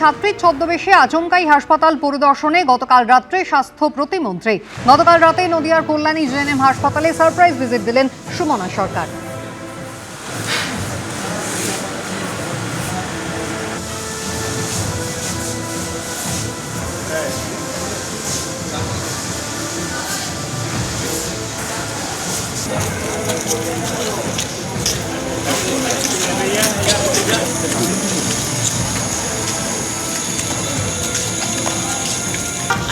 ছাত্রীর ছদ্মবেশে আচমকাই হাসপাতাল পরিদর্শনে গতকাল রাত্রে স্বাস্থ্য প্রতিমন্ত্রী। গতকাল রাতে নদিয়ার কল্যাণী জেএনএম হাসপাতালে সারপ্রাইজ ভিজিট দিলেন সুমনা সরকার।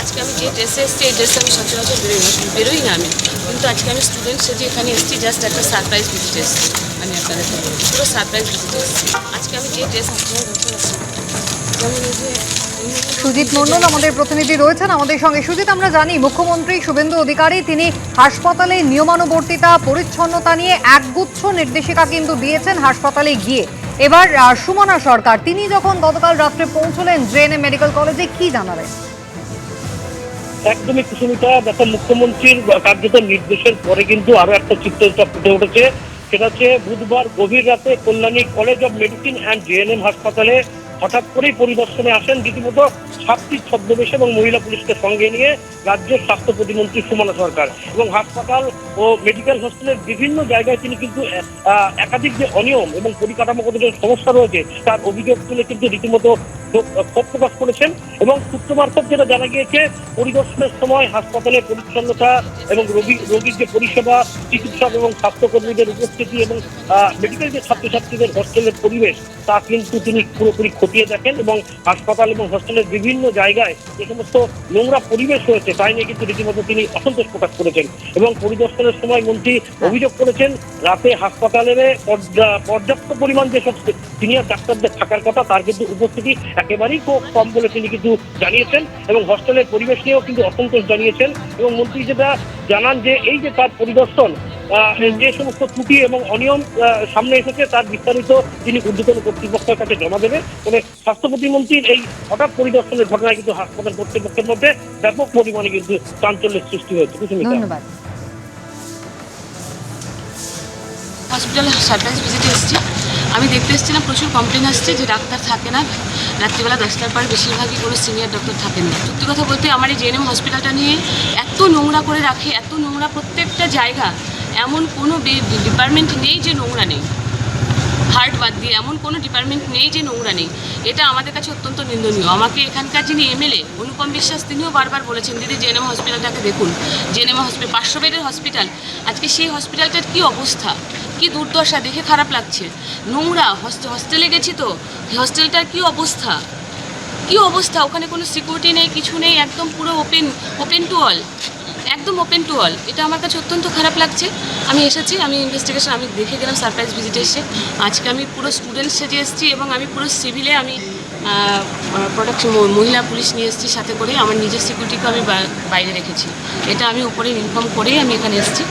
আজকে আমি যে ড্রেসে এসেছি এই ড্রেসে আমি সচরাচর বেরোই না আমি, কিন্তু আজকে আমি স্টুডেন্ট সেজে এখানে এসেছি, জাস্ট একটা সারপ্রাইজ ভিজিট এসেছি। আমি আপনাদের পুরো সারপ্রাইজ ভিজিট এসেছি। আজকে আমি যে ড্রেস সুজিত মণ্ডল আমাদের প্রতিনিধি রয়েছেন আমাদের সঙ্গে। সুজিত, আমরা জানি মুখ্যমন্ত্রী শুভেন্দু অধিকারী তিনি হাসপাতালে নিয়মানুবর্তিতা পরিচ্ছন্নতা নিয়ে একগুচ্ছ নির্দেশিকা কিন্তু দিয়েছেন হাসপাতালে গিয়ে। এবার সুমনা সরকার তিনি যখন গতকাল রাত্রে পৌঁছলেন জেএনএম মেডিকেল কলেজে, কি জানাবেন? একদমই কুসুমিতা, দেখো মুখ্যমন্ত্রীর কার্যত নির্দেশের পরে কিন্তু আরো একটা চিত্রটা ফুটে উঠেছে। সেটা হচ্ছে বুধবার গভীর রাতে Kalyani college of medicine and GNM হাসপাতালে হঠাৎ করেই পরিদর্শনে আসেন রীতিমতো ছাত্রীর ছদ্মবেশে এবং মহিলা পুলিশকে সঙ্গে নিয়ে রাজ্যের স্বাস্থ্য প্রতিমন্ত্রী সুমনা সরকার। এবং হাসপাতাল ও মেডিকেল হোস্টেলের বিভিন্ন জায়গায় তিনি কিন্তু একাধিক যে অনিয়ম এবং পরিকাঠামোগত যে সমস্যা রয়েছে তার অভিযোগ তুলে কিন্তু রীতিমতো ক্ষোভ প্রকাশ করেছেন। এবং সূত্র মারফত যেটা জানা গিয়েছে, পরিদর্শনের সময় হাসপাতালের পরিচ্ছন্নতা এবং রোগীর যে পরিষেবা, চিকিৎসক এবং স্বাস্থ্যকর্মীদের উপস্থিতি এবং মেডিকেল যে ছাত্রছাত্রীদের হোস্টেলের পরিবেশ তা কিন্তু তিনি পুরোপুরি খতিয়ে দেখেন। এবং হাসপাতাল এবং হোস্টেলের বিভিন্ন জায়গায় যে সমস্ত নোংরা পরিবেশ রয়েছে তাই নিয়ে কিন্তু রীতিমতো তিনি অসন্তোষ প্রকাশ করেছেন। এবং পরিদর্শনের সময় মন্ত্রী অভিযোগ করেছেন রাতে হাসপাতালের পর্যাপ্ত পরিমাণ যেসব সিনিয়র ডাক্তারদের থাকার কথা তার কিন্তু উপস্থিতি একেবারেই কম বলে তিনি কিন্তু জানিয়েছেন। এবং হোস্টেলের পরিবেশ নিয়েও কিন্তু অসন্তোষ জানিয়েছেন। এবং মন্ত্রী যেটা জানান যে এই যে তার পরিদর্শন, যে সমস্ত ত্রুটি এবং অনিয়ম সামনে এসেছে তার বিস্তারিত তিনি ঊর্ধ্বতন কর্তৃপক্ষের কাছে জমা দেবে। তবে স্বাস্থ্য প্রতিমন্ত্রীর এই হঠাৎ পরিদর্শনের ঘটনায় কিন্তু হাসপাতাল কর্তৃপক্ষের মধ্যে ব্যাপক পরিমাণে কিন্তু চাঞ্চল্যের সৃষ্টি হয়েছে। ধন্যবাদ। হসপিটালে সারপ্রাইজ ভিজিটে এসেছি। আমি দেখতে এসেছিলাম প্রচুর কমপ্লেন আসছে যে ডাক্তার থাকে না, রাত্রিবেলা 10টার পর বেশিরভাগই কোনো সিনিয়র ডক্টর থাকেন না। সত্যি কথা বলতে আমার এই জেএনএম হসপিটালটা নিয়ে এত নোংরা করে রাখে, এত নোংরা প্রত্যেকটা জায়গা, এমন কোনো ডিপার্টমেন্ট নেই যে নোংরা নেই। হার্ট বাদ দিয়ে এমন কোনো ডিপার্টমেন্ট নেই যে নোংরা নেই। এটা আমাদের কাছে অত্যন্ত নিন্দনীয়। আমাকে এখানকার যিনি এমএলএ অনুপম বিশ্বাস তিনিও বারবার বলেছেন, দিদি জেএনএম হসপিটালটাকে দেখুন, জেএনএম হসপিটাল 500 বেডের হসপিটাল, আজকে সেই হসপিটালটার কী অবস্থা, কি দুর্দশা, দেখে খারাপ লাগছে। নোংরা হস্টেলে গেছি তো, হস্টেলটার কী অবস্থা, কী অবস্থা, ওখানে কোনো সিকিউরিটি নেই, কিছু নেই, একদম পুরো ওপেন টু অল, একদম ওপেন টু অল। এটা আমার কাছে অত্যন্ত খারাপ লাগছে। আমি এসেছি, আমি ইনভেস্টিগেশন আমি দেখে গেলাম সারপ্রাইজ ভিজিটে এসে। আজকে আমি পুরো স্টুডেন্ট সেজে এসেছি এবং আমি পুরো সিভিলে আমি মহিলা পুলিশ নিয়ে এসেছি সাথে করে। আমার নিজের সিকিউরিটিকে আমি বাইরে রেখেছি। এটা আমি উপরে ইনফর্ম করেই আমি এখানে এসেছি।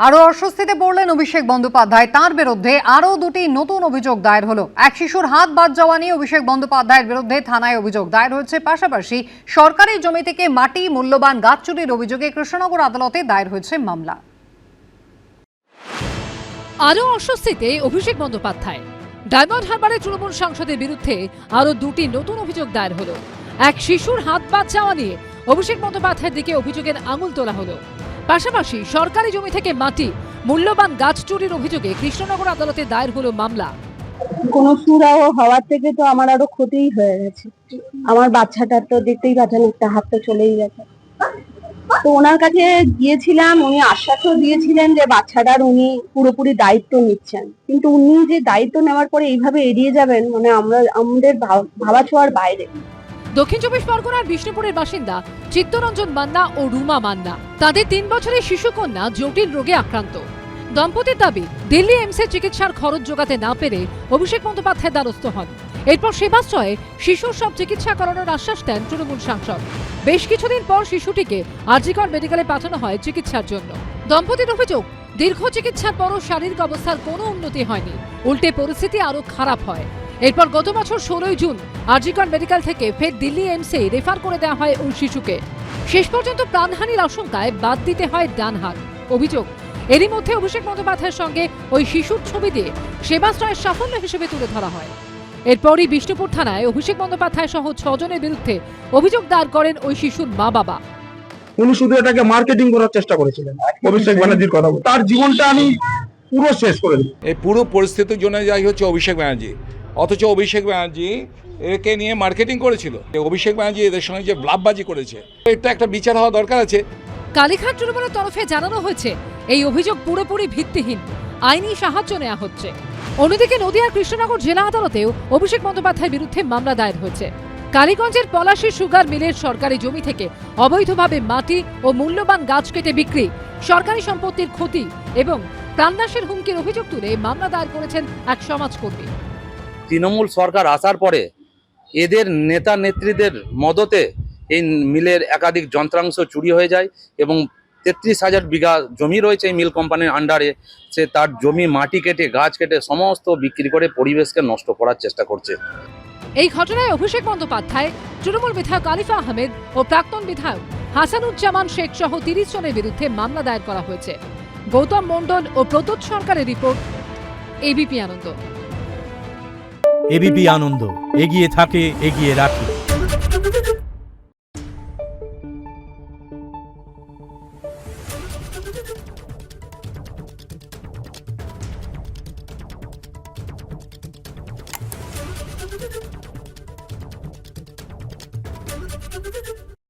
আরো অস্বস্তিতে পড়লেন অভিষেক বন্দ্যোপাধ্যায়। তাঁর বিরুদ্ধে আরো দুটি নতুন অভিযোগ দায়ের হলো। এক শিশুর হাত বাদ যাওয়া নিয়ে অভিষেক বন্দ্যোপাধ্যায়ের বিরুদ্ধে থানায় অভিযোগ দায়ের হয়েছে। পাশাপাশি সরকারি জমি থেকে মাটি, মূল্যবান গাছ চুরির অভিযোগে কৃষ্ণনগর আদালতে দায়ের হয়েছে মামলা। আরো অস্বস্তিতে অভিষেক বন্দ্যোপাধ্যায়। ডায়মন্ড হারবারের তৃণমূল সাংসদের বিরুদ্ধে আরো দুটি নতুন অভিযোগ দায়ের হলো। এক শিশুর হাত বাদ যাওয়া নিয়ে অভিষেক বন্দ্যোপাধ্যায়ের দিকে অভিযোগের আঙুল তোলা হলো। পাশাপাশি সরকারি জমি থেকে মাটি, মূল্যবান গাছ চুরির অভিযোগে কৃষ্ণনগর আদালতে দায়ের হলো মামলা। কোনো সুরাহ হওয়ার থেকে তো আমার আরো ক্ষতিই হয়ে গেছে। আমার বাচ্চাটার তো দেখতেই পাচ্ছেন একটা হাত তো চলেই গেছে। তো ওনার কাছে গিয়েছিলাম, উনি আশ্বাসও দিয়েছিলেন যে বাচ্চাটার উনি পুরোপুরি দায়িত্ব নিচ্ছেন, কিন্তু উনি যে দায়িত্ব নেওয়ার পরে এইভাবে এড়িয়ে যাবেন, মানে আমাদের ভাবা ছোঁয়ার বাইরে। দক্ষিণ চব্বিশ পরগনার বিষ্ণুপুরের বাসিন্দা চিত্তরঞ্জন মান্না ও রুমা মান্না, তাদের 3 বছরের শিশুকন্যা জটিল রোগে আক্রান্ত। দম্পতির দাবি, দিল্লি এইমসে চিকিৎসার খরচ জোগাতে না পেরে অভিষেক বন্দ্যোপাধ্যায় দ্বারস্থ হন। এরপর সেবাশ্রয়ে শিশুর সব চিকিৎসা করানোর আশ্বাস দেন তৃণমূল সাংসদ। বেশ কিছুদিন পর শিশুটিকে আরজিকর মেডিকেলে পাঠানো হয় চিকিৎসার জন্য। দম্পতির অভিযোগ, দীর্ঘ চিকিৎসার পরও শারীরিক অবস্থার কোনো উন্নতি হয়নি, উল্টে পরিস্থিতি আরো খারাপ হয়। এরপর গত বছর 16 জুন আরজিকর মেডিকেল থেকে ফের দিল্লি এইমসে রেফার করে দেওয়া হয় ওই শিশুকে। শেষ পর্যন্ত প্রাণহানির আশঙ্কায় বাদ দিতে হয় ডান হাত। অভিযোগ, এরই মধ্যে অভিষেক বন্দ্যোপাধ্যায়ের সঙ্গে ওই শিশুর ছবি দিয়ে সেবাশ্রয়ের সাফল্য হিসেবে তুলে ধরা হয়। এরপরই বিষ্ণুপুর থানায় অভিষেক বন্দ্যোপাধ্যায় সহ 6 জনের বিরুদ্ধে অভিযোগ দায়ের করেন ওই শিশুর মা বাবা। উনি শুধু এটাকে মার্কেটিং করার চেষ্টা করেছিলেন অভিষেক ব্যানার্জির কথা বলে। তার জীবনটা আমি পুরো শেষ করে দিই। এই পুরো পরিস্থিতির জন্য যাই হচ্ছে অভিষেক ব্যানার্জি, অথচ অভিষেক ব্যানার্জি একে নিয়ে মার্কেটিং করেছিল। অভিষেক ব্যানার্জি এদের সঙ্গে যে ব্লাফবাজি করেছে, এটা একটা বিচার হওয়া দরকার আছে। কালীঘাট তৃণমূলের তরফে জানানো হয়েছে এই অভিযোগ পুরোপুরি ভিত্তিহীন, আইনি সাহায্য নেওয়া হচ্ছে। অন্যদিকে নদিয়ার কৃষ্ণনগর জেলা আদালতেও অভিষেক বন্দ্যোপাধ্যায়ের বিরুদ্ধে মামলা দায়ের হয়েছে। কালীগঞ্জের পলাশী সুগার মিলের সরকারি জমি থেকে অবৈধভাবে মাটি ও মূল্যবান গাছ কেটে বিক্রি, সরকারি সম্পত্তির ক্ষতি এবং প্রাণনাশের হুমকির অভিযোগ তুলে মামলা দায়ের করেছেন এক সমাজকর্মী। তৃণমূল সরকার আসার পরে এদের নেতা নেত্রীদের মদতে এই মিলের একাধিক যন্ত্রাংশ চুরি হয়ে যায় এবং 33,000 বিঘা জমি রয়েছে এই মিল কোম্পানির আন্ডারে। সে তার জমি মাটি কেটে গাছ কেটে সমস্ত বিক্রি করে পরিবেশকে নষ্ট করার চেষ্টা করছে। এই ঘটনায় অভিষেক বন্দ্যোপাধ্যায়, তৃণমূল বিধায়ক আলিফা আহমেদ ও প্রাক্তন বিধায়ক হাসানুজ্জামান শেখ সহ 30 জনের বিরুদ্ধে মামলা দায়ের করা হয়েছে। গৌতম মণ্ডল ও প্রদ্যোৎ সরকারের রিপোর্ট, এবিপি আনন্দ। এবিপি আনন্দ, এগিয়ে থাকে, এগিয়ে রাখে। Thank you.